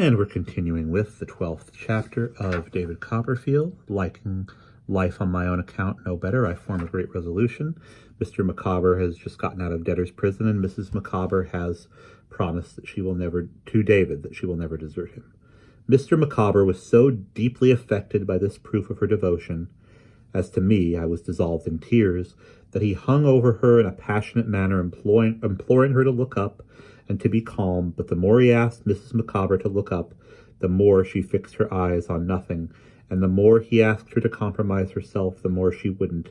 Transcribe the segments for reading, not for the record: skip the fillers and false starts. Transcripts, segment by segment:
And we're continuing with the 12th chapter of David Copperfield, Liking Life on My Own Account No Better. I form a great resolution. Mr. Micawber has just gotten out of debtor's prison, and Mrs. Micawber has promised that she will never, to David, that she will never desert him. Mr. Micawber was so deeply affected by this proof of her devotion, as to me I was dissolved in tears, that he hung over her in a passionate manner, imploring her to look up and to be calm. But the more he asked Mrs. Micawber to look up, the more she fixed her eyes on nothing, and the more he asked her to compromise herself, the more she wouldn't.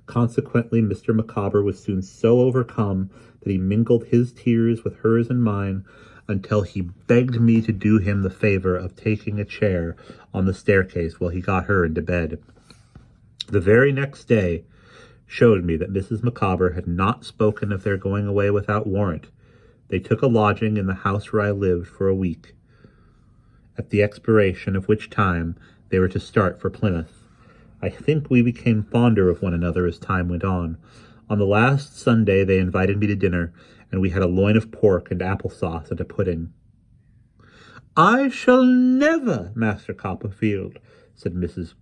Consequently, Mr. Micawber was soon so overcome that he mingled his tears with hers and mine, until he begged me to do him the favor of taking a chair on the staircase while he got her into bed. The very next day showed me that Mrs. Micawber had not spoken of their going away without warrant. They took a lodging in the house where I lived for a week, at the expiration of which time they were to start for Plymouth. I think we became fonder of one another as time went on. On the last Sunday they invited me to dinner, and we had a loin of pork and applesauce and a pudding. "I shall never, Master Copperfield," said Mrs.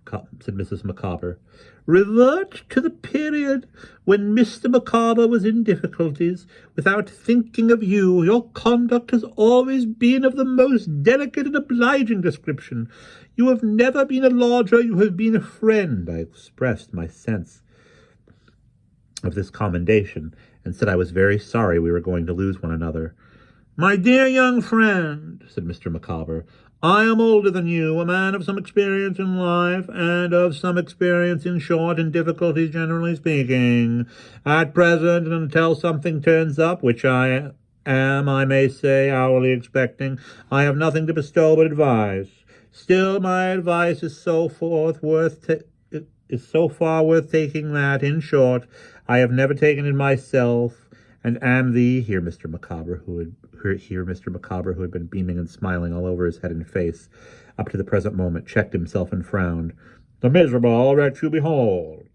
Micawber, "revert to the period when Mr. Micawber was in difficulties without thinking of you. Your conduct has always been of the most delicate and obliging description. You have never been a lodger, you have been a friend." I expressed my sense of this commendation, and said I was very sorry we were going to lose one another. "My dear young friend," said Mr. Micawber, "I am older than you, a man of some experience in life, and of some experience, in short, in difficulties, generally speaking. At present, and until something turns up, which I am, I may say, hourly expecting, I have nothing to bestow but advice. Still, my advice is so far worth taking that, in short, I have never taken it myself, and am the—" Here Mr. Micawber, who had been beaming and smiling all over his head and face up to the present moment, checked himself and frowned. "The miserable wretch you behold."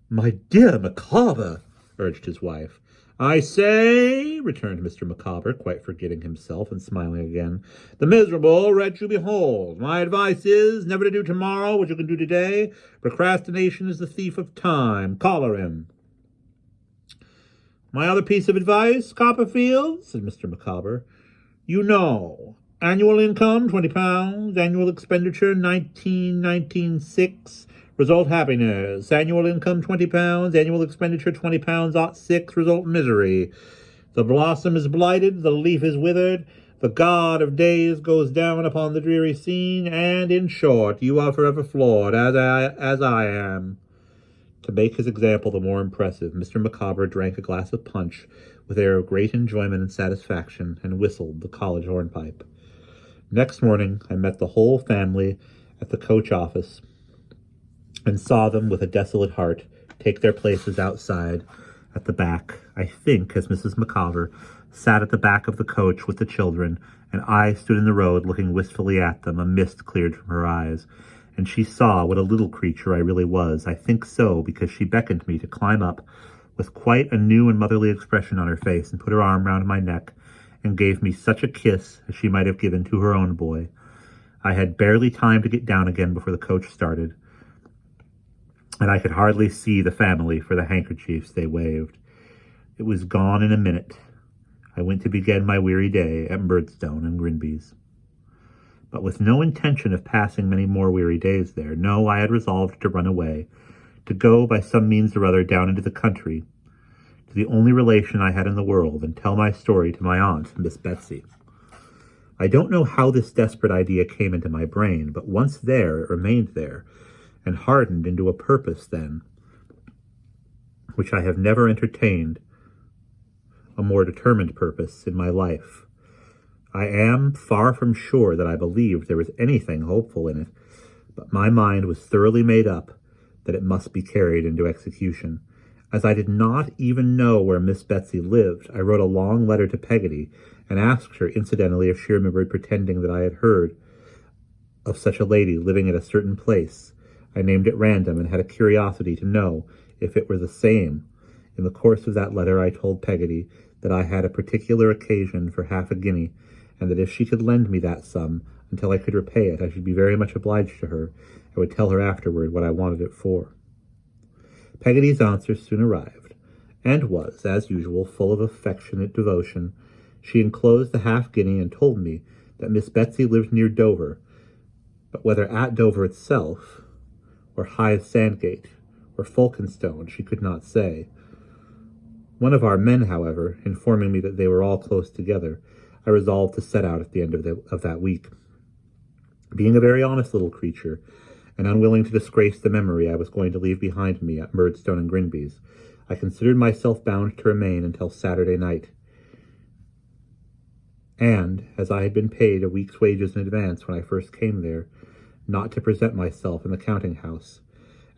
"My dear Micawber," urged his wife. "I say," returned Mr. Micawber, quite forgetting himself and smiling again, "the miserable wretch you behold. My advice is, never to do tomorrow what you can do today. Procrastination is the thief of time. Collar him." "My other piece of advice, Copperfield," said Mr. Micawber. "You know, annual income, £20, annual expenditure, 19.19.6, result happiness. Annual income, £20, annual expenditure, £20.06, result misery. The blossom is blighted, the leaf is withered, the god of days goes down upon the dreary scene, and, in short, you are forever flawed, as I am." To make his example the more impressive, Mr. Micawber drank a glass of punch with an air of great enjoyment and satisfaction, and whistled the college hornpipe. Next morning I met the whole family at the coach office, and saw them, with a desolate heart, take their places outside at the back. I think, as Mrs. Micawber sat at the back of the coach with the children, and I stood in the road looking wistfully at them, a mist cleared from her eyes, and she saw what a little creature I really was. I think so, because she beckoned me to climb up, with quite a new and motherly expression on her face, and put her arm round my neck, and gave me such a kiss as she might have given to her own boy. I had barely time to get down again before the coach started, and I could hardly see the family for the handkerchiefs they waved. It was gone in a minute. I went to begin my weary day at Murdstone and Grinby's, but with no intention of passing many more weary days there. No, I had resolved to run away, to go by some means or other down into the country, to the only relation I had in the world, and tell my story to my aunt, Miss Betsy. I don't know how this desperate idea came into my brain, but once there, it remained there, and hardened into a purpose then, which I have never entertained a more determined purpose in my life. I am far from sure that I believed there was anything hopeful in it, but my mind was thoroughly made up that it must be carried into execution. As I did not even know where Miss Betsy lived, I wrote a long letter to Peggotty, and asked her incidentally if she remembered pretending that I had heard of such a lady living at a certain place. I named at random, and had a curiosity to know if it were the same. In the course of that letter I told Peggotty that I had a particular occasion for half a guinea, and that if she could lend me that sum until I could repay it, I should be very much obliged to her, and would tell her afterward what I wanted it for. Peggotty's answer soon arrived, and was, as usual, full of affectionate devotion. She enclosed the half-guinea and told me that Miss Betsy lived near Dover, but whether at Dover itself, or High Sandgate, or Folkestone, she could not say. One of our men, however, informing me that they were all close together, I resolved to set out at the end of that week. Being a very honest little creature, and unwilling to disgrace the memory I was going to leave behind me at Murdstone and Grinby's, I considered myself bound to remain until Saturday night. And, as I had been paid a week's wages in advance when I first came there, not to present myself in the counting-house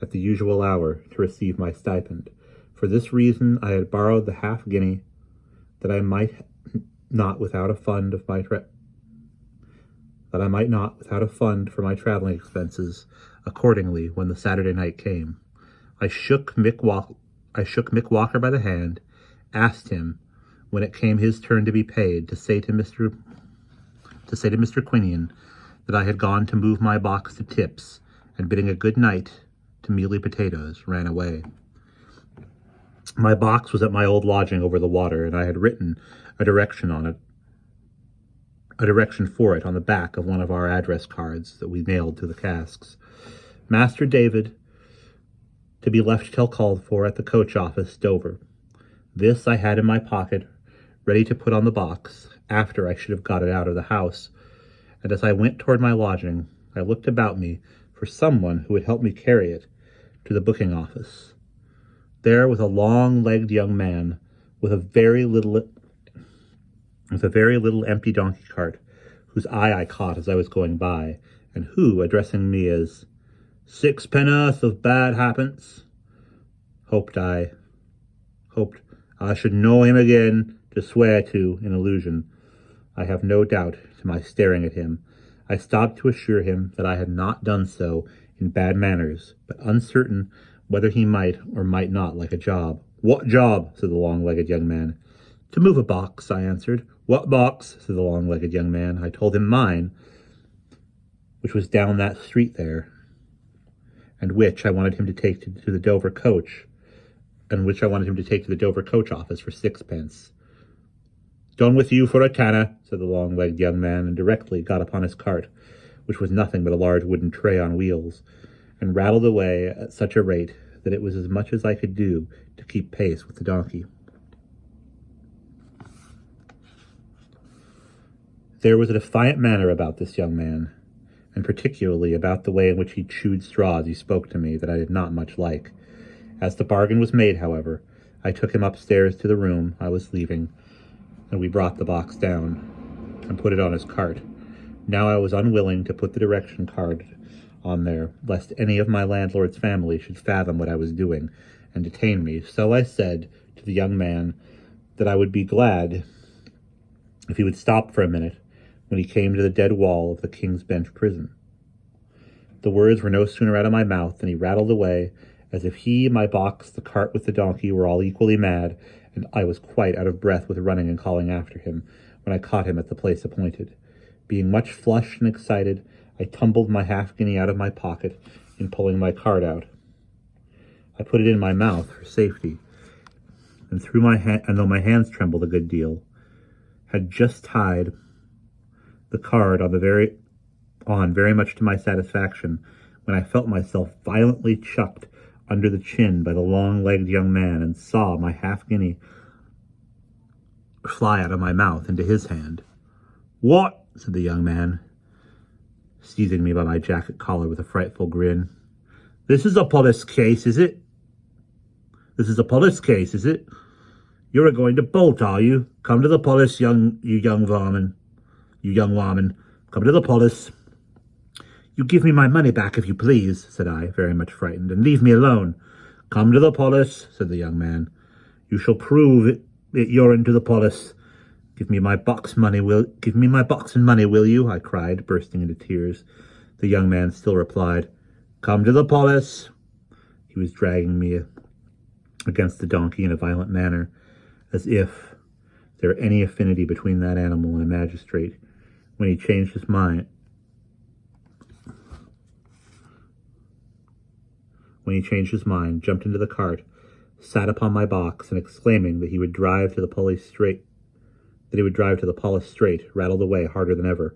at the usual hour to receive my stipend. For this reason I had borrowed the half-guinea, that I might not without a fund for my traveling expenses. Accordingly, when the Saturday night came, I shook Mick Walker by the hand, asked him, when it came his turn to be paid, to say to Mr. Quinion that I had gone to move my box to Tips, and bidding a good night to Mealy Potatoes, ran away. My box was at my old lodging over the water, and I had written a direction for it on the back of one of our address cards that we nailed to the casks. Master David, to be left till called for at the coach office, Dover. This I had in my pocket, ready to put on the box, after I should have got it out of the house, and as I went toward my lodging, I looked about me for someone who would help me carry it to the booking office. There was a long-legged young man with a very little empty donkey cart, whose eye I caught as I was going by, and who, addressing me as "Sixpenn'orth of bad happence," hoped I should know him again to swear to in illusion. I have no doubt, to my staring at him, I stopped to assure him that I had not done so in bad manners, but uncertain whether he might or might not like a job. "What job?" said the long-legged young man. "To move a box," I answered. "What box?" said the long-legged young man. I told him mine, which was down that street there, and which I wanted him to take to the Dover coach, office for 6 pence. "Done with you for a tanner," said the long-legged young man, and directly got upon his cart, which was nothing but a large wooden tray on wheels, and rattled away at such a rate that it was as much as I could do to keep pace with the donkey. There was a defiant manner about this young man, and particularly about the way in which he chewed straw as he spoke to me, that I did not much like. As the bargain was made, however, I took him upstairs to the room I was leaving, and we brought the box down and put it on his cart. Now I was unwilling to put the direction card on there, lest any of my landlord's family should fathom what I was doing and detain me. So I said to the young man that I would be glad if he would stop for a minute when he came to the dead wall of the King's Bench prison. The words were no sooner out of my mouth than he rattled away, as if he, my box, the cart with the donkey were all equally mad, and I was quite out of breath with running and calling after him, when I caught him at the place appointed. Being much flushed and excited, I tumbled my half-guinea out of my pocket in pulling my card out. I put it in my mouth for safety, and though my hands trembled a good deal, had just tied the card on very much to my satisfaction, when I felt myself violently chucked under the chin by the long-legged young man, and saw my half-guinea fly out of my mouth into his hand. "What?" said the young man, seizing me by my jacket collar with a frightful grin. "This is a police case, is it? You're a-going to bolt, are you? Come to the police, you young varmin. Come to the police." "You give me my money back, if you please," said I, very much frightened, "and leave me alone." "Come to the police," said the young man. "You shall prove it you're into the police. Give me my box and money, will you?" I cried, bursting into tears. The young man still replied, "Come to the police." He was dragging me against the donkey in a violent manner, as if there were any affinity between that animal and a magistrate. when he changed his mind. Jumped into the cart, sat upon my box, and exclaiming that he would drive to the polished straight, rattled away harder than ever.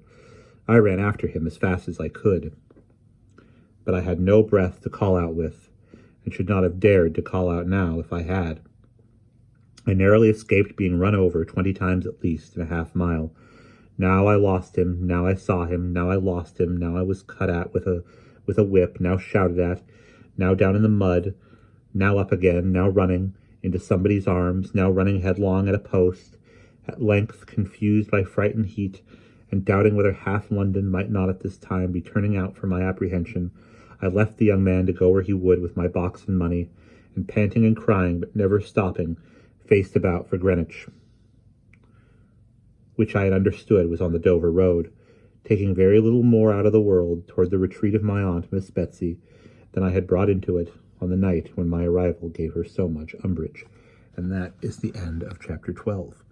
I ran after him as fast as I could, but I had no breath to call out with, and should not have dared to call out now if I had. I narrowly escaped being run over 20 times at least in a half-mile. Now I lost him, now I saw him, now I lost him, now I was cut at with a whip, now shouted at, now down in the mud, now up again, now running into somebody's arms, now running headlong at a post, at length confused by fright and heat, and doubting whether half London might not at this time be turning out for my apprehension, I left the young man to go where he would with my box and money, and panting and crying, but never stopping, faced about for Greenwich, which I had understood was on the Dover road, taking very little more out of the world toward the retreat of my aunt, Miss Betsy, than I had brought into it on the night when my arrival gave her so much umbrage. And that is the end of chapter 12.